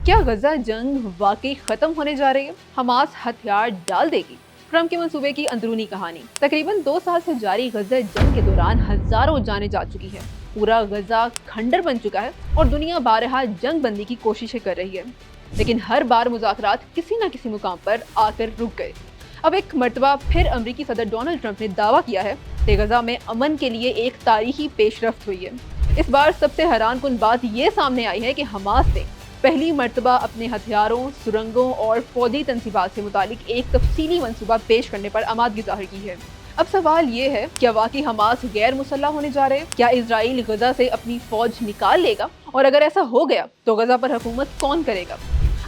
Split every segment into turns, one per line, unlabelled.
क्या गजा जंग वाकई खत्म होने जा रही है? हमास हथियार डाल देगी? ट्रंप के मंसूबे की अंदरूनी कहानी। तकरीबन 2 साल से जारी गजा जंग के दौरान हजारों जानें जा चुकी हैं। पूरा गजा खंडर बन चुका है और दुनिया बारहा जंग बंदी की कोशिशें कर रही है, लेकिन हर बार मुज़ाकरात किसी न किसी मुकाम पर आकर रुक गए। अब एक मर्तबा फिर अमेरिकी सदर डोनाल्ड ट्रंप ने दावा किया है कि गजा में अमन के लिए एक तारीखी पेशरफ्त हुई है। इस बार सबसे हैरान कुन बात यह सामने आई है कि हमास ने पहली मर्तबा अपने हथियारों, सुरंगों और फौजी तनसीबात से मुतालिक एक तफसीली मंसूबा पेश करने पर आमादगी जाहिर की है। अब सवाल ये है, क्या वाकई हमास गैर मुसल्लह होने जा रहे हैं? क्या इजराइल गजा से अपनी फौज निकाल लेगा? और अगर ऐसा हो गया तो गजा पर हुकूमत कौन करेगा?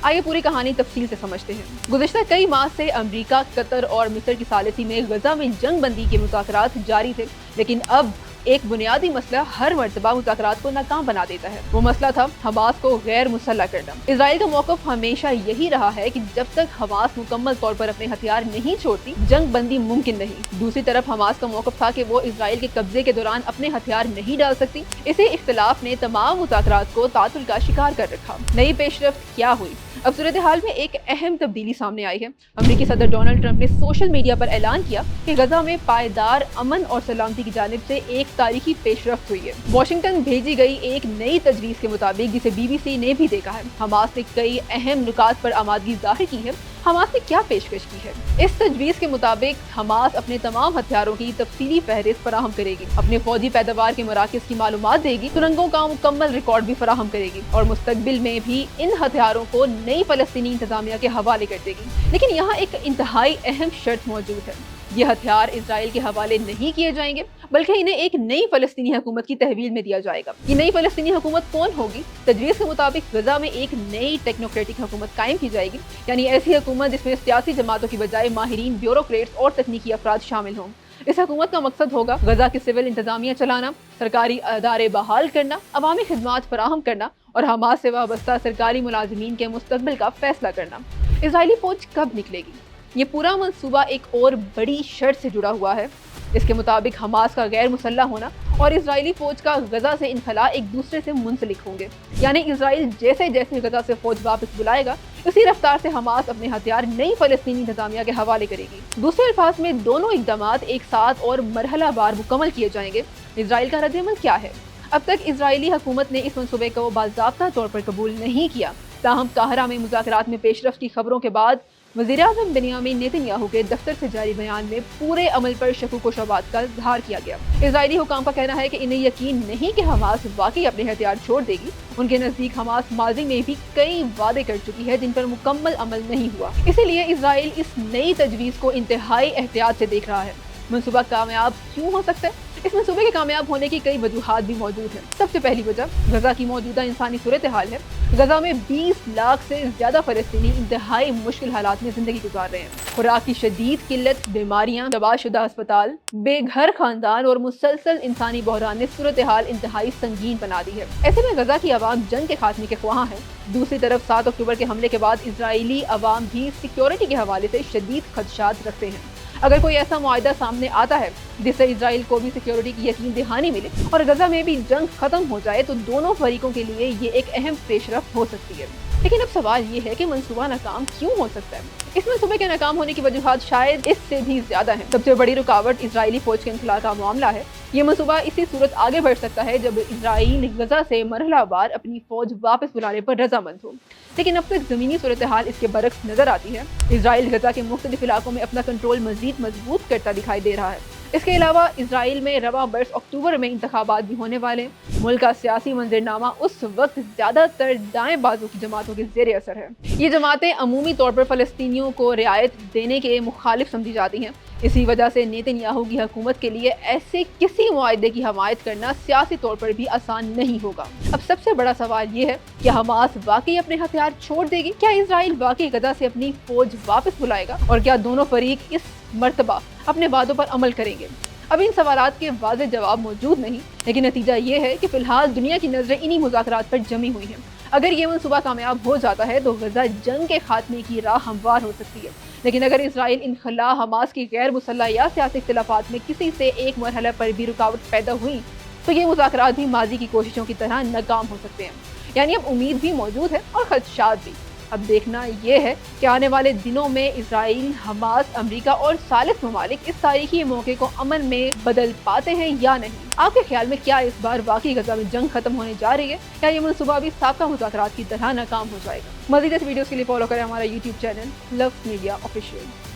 आइए पूरी कहानी तफसील से समझते हैं। गुज़िश्ता कई माह से अमेरिका, कतर और मिस्र की सालिसी में गजा में जंग बंदी के मुज़ाकरात जारी थे, लेकिन अब एक बुनियादी मसला हर मर्तबा मुज़ाकरात को नाकाम बना देता है। वो मसला था हमास को गैर मुसल्लह करना। इजराइल का मौक़िफ़ हमेशा यही रहा है कि जब तक हमास मुकम्मल तौर पर अपने हथियार नहीं छोड़ती, जंग बंदी मुमकिन नहीं। दूसरी तरफ हमास का मौक़िफ़ था कि वो इजराइल के कब्जे के दौरान अपने हथियार नहीं डाल सकती। इसी इख्तिलाफ ने तमाम मुज़ाकरात को तातुल का शिकार कर रखा। नई पेशरफ्त क्या हुई? अब सूरत हाल में एक अहम तब्दीली सामने आई है। अमेरिकी सदर डोनाल्ड ट्रंप ने सोशल मीडिया पर ऐलान किया कि गजा में पायदार अमन और सलामती की जानिब से एक तारीखी पेशरफ्त हुई है। वाशिंगटन भेजी गई एक नई तजवीज़ के मुताबिक, जिसे BBC ने भी देखा है, हमास ने कई अहम नुकात पर आमादगी जाहिर की है। हमास ने क्या पेशकश की है? इस तजवीज़ के मुताबिक हमास अपने तमाम हथियारों की तफसीली फहरिस्त फराहम करेगी, अपने फौजी पैदावार के मराकज़ की मालूमात देगी, सुरंगों का मुकम्मल रिकॉर्ड भी फराहम करेगी और मुस्तकबिल में भी इन हथियारों को नई फ़लस्तीनी इंतज़ामिया के हवाले कर देगी। लेकिन यहाँ एक इंतहाई अहम शर्त मौजूद है। ये हथियार इजराइल के हवाले नहीं किए जाएंगे, बल्कि इन्हें एक नई फ़लस्तीनी हुकूमत की तहवील में दिया जाएगा। ये नई फ़लस्तीनी हुकूमत कौन होगी? तजवीज़ के मुताबिक गजा में एक नई टेक्नोक्रेटिक हुकूमत कायम की जाएगी, यानी ऐसी हुकूमत जिसमें सियासी जमातों की बजाय माहिरीन, ब्यूरोक्रेट्स और तकनीकी अफराद शामिल हों। इस हुकूमत का मकसद होगा गजा की सिविल इंतजामिया चलाना, सरकारी अदारे बहाल करना, अवामी खिदमात फराहम करना और हमास से वाबस्ता सरकारी मुलाजिमीन के मुस्तकबिल का फैसला करना। इजरायली फौज कब निकलेगी? ये पूरा मंसूबा एक और बड़ी शर्त से जुड़ा हुआ है। इसके मुताबिक हमास का गैर मुसल्लह होना और इजरायली फौज का गजा से इनखला एक दूसरे से मुंसलिक होंगे, यानी इजराइल जैसे जैसे गजा से फौज वापस बुलाएगा, उसी रफ्तार से हमास अपने हथियार नई फ़लस्तीनी इंतजामिया के हवाले करेगी। दूसरे अल्फाज में दोनों इक़दामात एक साथ और मरहला बार मुकम्मल किए जाएंगे। इजराइल का रद्द-ए-अमल क्या है? अब तक इजरायली हुकूमत ने इस मंसूबे को बाज़ाब्ता तौर पर कबूल नहीं किया। ताहम काहिरा में मुज़ाकरात में पेशरफ्त की खबरों के बाद वज़ीर-ए-आज़म बेंयामिन नेतन्याहू के दफ्तर से जारी बयान में पूरे अमल पर शकूक व शुबहात का इज़हार किया गया। इजरायली हुकाम का कहना है कि इन्हें यकीन नहीं कि हमास वाकई अपने हथियार छोड़ देगी। उनके नज़दीक हमास माजी में भी कई वादे कर चुकी है जिन पर मुकम्मल अमल नहीं हुआ। इसीलिए इजराइल इस नई तजवीज़ को इंतहाई एहतियात से देख रहा है। मंसूबा कामयाब क्यों हो सकता है? इस मंसूबे के कामयाब होने की कई वजूहात भी मौजूद हैं। सबसे पहली वजह गजा की मौजूदा इंसानी सूरत हाल है। गजा में 20 लाख से ज्यादा फ़लस्तीनी इंतहाई मुश्किल हालात में जिंदगी गुजार रहे हैं। खुराक की शदीद किल्लत, बीमारियां, तबाहशुदा अस्पताल, बेघर खानदान और मुसलसल इंसानी बहरान ने सूरत हाल इंतहाई संगीन बना दी है। ऐसे में गजा की आवाम जंग के खात्मे के ख्वाहां है। दूसरी तरफ 7 अक्टूबर के हमले के बाद इजरायली अवाम भी सिक्योरिटी के हवाले से शदीद खदशात रखते हैं। अगर कोई ऐसा मुआहदा सामने आता है जिससे इजराइल को भी सिक्योरिटी की यकीन दहानी मिले और गजा में भी जंग खत्म हो जाए, तो दोनों फरीकों के लिए ये एक अहम पेशरफ्त हो सकती है। लेकिन अब सवाल ये है कि मंसूबा नाकाम क्यों हो सकता है? इस मंसूबे के नाकाम होने की वजूहात शायद इससे भी ज्यादा है। सबसे बड़ी रुकावट इजरायली फौज के इनखला का मामला है। ये मंसूबा इसी सूरत आगे बढ़ सकता है जब इजराइल गजा से मरहलावार अपनी फौज वापस बुलाने पर रजामंद हो। लेकिन अब तक ज़मीनी सूरत हाल इसके बरक्स नजर आती है। इजराइल गजा के मुख्तलिफ इलाकों में अपना कंट्रोल मजीद मजबूत करता दिखाई दे रहा है। इसके अलावा इजराइल में रवा बरस अक्टूबर में इंतखाबात भी होने वाले हैं। मुल्क का सियासी मंजरनामा उस वक्त ज्यादातर दाएं बाजू की जमातों के ज़ेरे असर है। ये जमातें अमूमी तौर पर फ़लस्तीनियों को रियायत देने के मुखालिफ समझी जाती हैं। इसी वजह से नेतन्याहू की हुकूमत के लिए ऐसे किसी मुआहदे की हमायत करना सियासी तौर पर भी आसान नहीं होगा। अब सबसे बड़ा सवाल ये है कि हमास वाकई अपने हथियार छोड़ देगी? क्या इजराइल वाकई गजा से अपनी फौज वापस बुलाएगा? और क्या दोनों फरीक इस मर्तबा अपने वादों पर अमल करेंगे? अब इन सवालात के वाज़ेह जवाब मौजूद नहीं, लेकिन नतीजा ये है कि फिलहाल दुनिया की नजरें इन्हीं मुज़ाकरात पर जमी हुई हैं। अगर ये मंसूबा कामयाब हो जाता है तो गजा जंग के खात्मे की राह हमवार हो सकती है। लेकिन अगर इजराइल इनखला, हमास की गैर मुसल्लह या सियासी इख्तिलाफात में किसी से एक मरहला पर भी रुकावट पैदा हुई, तो ये मुज़ाकरात भी माजी की कोशिशों की तरह नाकाम हो सकते हैं। यानी अब उम्मीद भी मौजूद है और खदशात भी। अब देखना ये है कि आने वाले दिनों में इजराइल, हमास, अमेरिका और सालिस ममालिक इस तारीखी मौके को अमन में बदल पाते हैं या नहीं। आपके ख्याल में क्या इस बार वाकई गजा में जंग खत्म होने जा रही है या ये मनसूबा भी साबका मुज़ाकरात की तरह नाकाम हो जाएगा? मज़ीद इस वीडियो के लिए फॉलो करें हमारा YouTube channel loves media official.